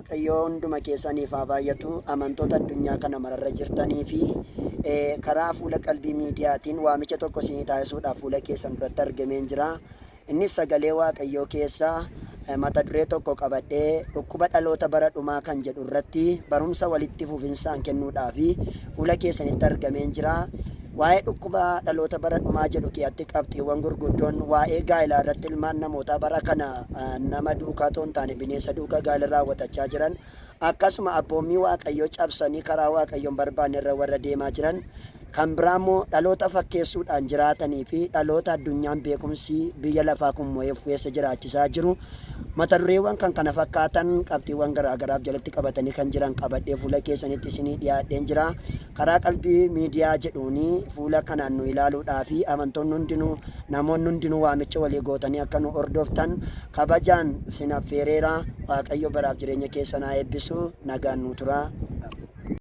Waaqayyoo hunduma keessaniif haa baay'atu. Amantoota addunyaa kana mararra jirtanii fi karaa fuula qalbii miidiyaatiin waamicha tokko isinii taasisuudhaaf fuula keessan duratti argameen jira. Innis sagalee Waaqayyoo keessaa mata duree tokko qabadhee dhukkuba dhaloota bara dhumaa kan jedhu irratti barumsa walitti fufinsaan kennuudhaaf fuula keessanitti argameen jira. Waa'ee dhukkuba dhaloota bara dhumaa jedhu keessatti qabxiiwwan gurguddoon waa'ee gaa'elaa irratti ilmaan namootaa bara kana nama duukaa otoo hin taane bineensa duukaa gaa'ela raawwatachaa jiran, akkasuma abboommii Waaqayyoo cabsanii karaa Waaqayyoon barbaanne irra warra deemaa jiran, kan biraammoo dhaloota fakkeessuudhaan jiraatanii fi dhaloota addunyaan beekumsi biyya lafaa kun moo'eef keessa jiraachisaa jiru. Mata dureewwan kan kana fakkaatan qabxiiwwan garaagaraaf jalatti qabatanii kan jiran qabadhee fuula keessanitti isinii dhiyaadheen jira. Karaa qalbii miidiyaa jedhuuni fuula kanaan nu ilaaluudhaa fi amantoonni hundinuu namoonni hundinuu waamicha walii gootanii akka nu hordoftan kabajaan isin affeereera. Waaqayyo baraaf jireenya keessanaa eebbisu. Nagaan nu tura.